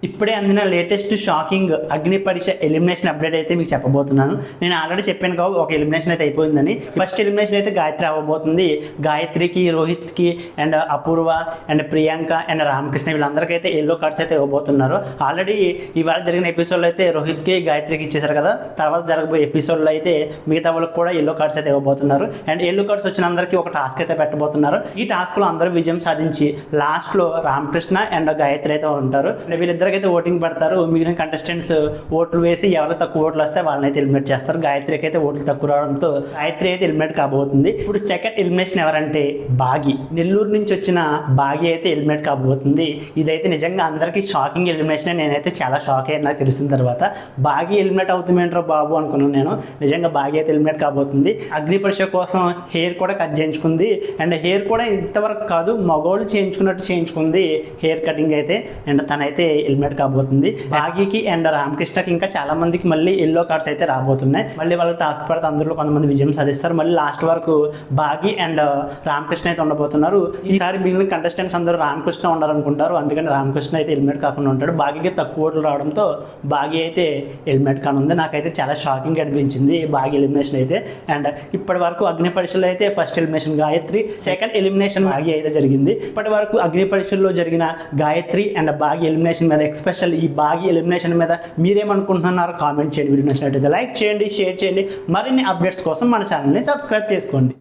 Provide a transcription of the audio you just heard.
ఇప్పుడే అందిన latest shocking అగ్ని పరీక్ష ఎలిమినేషన్ అప్డేట్ అయితే మీకు చెప్పబోతున్నాను. నేను ఆల్రెడీ చెప్పాను కాబట్టి ఒక ఎలిమినేషన్ అయితే అయిపోయిందని. ఫస్ట్ ఎలిమినేషన్ అయితే గాయత్రి అవ్వబోతుంది. గాయత్రికి, రోహిత్కి and Apoorva and Priyanka and Ramakrishna వీళ్ళందరికీ అయితే ఎల్లో కార్డ్స్ అయితే ఇవ్వబోతున్నారు. ఆల్రెడీ ఇవాళ జరిగిన ఎపిసోడ్లో అయితే రోహిత్కి, గాయత్రికి ఇచ్చేసారు కదా. తర్వాత జరగబోయే ఎపిసోడ్లో అయితే మిగతా వాళ్ళకి కూడా ఎల్లో కార్డ్స్ అయితే ఇవ్వబోతున్నారు. అండ్ ఎల్లో కార్డ్స్ వచ్చిన అందరికీ ఒక టాస్క్ అయితే పెట్టబోతున్నారు. ఈ టాస్క్లో అందరూ విజయం సాధించి లాస్ట్లో రామకృష్ణ అండ్ గాయత్రి అయితే ఉంటారు. వీళ్ళిద్దరు అయితే ఓటింగ్ పెడతారు. మిగిలిన కంటెస్టెంట్స్ ఓట్లు వేసి ఎవరికి తక్కువ ఓట్లు వస్తే వాళ్ళని అయితే ఎలిమినేట్ చేస్తారు. గాయత్రికి అయితే ఓట్లు తక్కువ రావడంతో గాయత్రి అయితే ఎలిమినేట్ కాబోతుంది. ఇప్పుడు సెకండ్ ఎలిమినేషన్ ఎవరంటే బాగి. నెల్లూరు నుంచి వచ్చిన బాగి అయితే ఎలిమినేట్ కాబోతుంది. ఇదైతే నిజంగా అందరికీ షాకింగ్ ఎలిమినేషన్. నేనైతే చాలా షాక్ అయ్యాను నాకు తెలిసిన తర్వాత. బాగి ఎలిమినేట్ అవుతుందేంట్రో బాబు అనుకున్నాను నేను. నిజంగా బాగి అయితే ఎలిమినేట్ కాబోతుంది. అగ్ని పరీక్ష కోసం హెయిర్ కూడా కట్ చేయించుకుంది. అండ్ హెయిర్ కూడా ఇంతవరకు కాదు, మగవాళ్ళు చేయించుకున్నట్టు చేయించుకుంది హెయిర్ కటింగ్ అయితే. అండ్ తనైతే ఎలిమినేట్ కాబోతుంది. బాగీకి అండ్ రామకృష్ణకి ఇంకా చాలా మందికి మళ్ళీ ఎల్లో కార్డ్స్ అయితే రాబోతున్నాయి. మళ్ళీ వాళ్ళకి టాస్క్ పడితే అందులో కొంతమంది విజయం సాధిస్తారు. మళ్ళీ లాస్ట్ వరకు బాగి అండ్ రామకృష్ణ అయితే ఉండబోతున్నారు. ఈసారి మిగిలిన కంటెస్టెంట్స్ అందరూ రామకృష్ణ ఉండాలనుకుంటారు. అందుకని రామకృష్ణ అయితే ఎలిమినేట్ కాకుండా ఉంటాడు. బాగీకి తక్కువ ఓట్లు రావడంతో బాగి అయితే ఎలిమినేట్ కానుంది. నాకైతే చాలా షాకింగ్ అనిపించింది బాగి ఎలిమినేషన్ అయితే. అండ్ ఇప్పటి వరకు అగ్ని పరీక్షలో అయితే first elimination Gayatri, second elimination Bagi అయితే జరిగింది. ఇప్పటి వరకు అగ్ని పరీక్షల్లో జరిగిన గాయత్రి అండ్ బాగి ఎలిమినేషన్ మీద, ఎస్పెషల్ ఈ బాగి ఎలిమినేషన్ మీద మీరేమనుకుంటున్నారో కామెంట్ చేయండి. వీడియో నచ్చినట్లయితే లైక్ చేయండి, షేర్ చేయండి. మరిన్ని అప్డేట్స్ కోసం మన ఛానల్ని సబ్స్క్రైబ్ చేసుకోండి.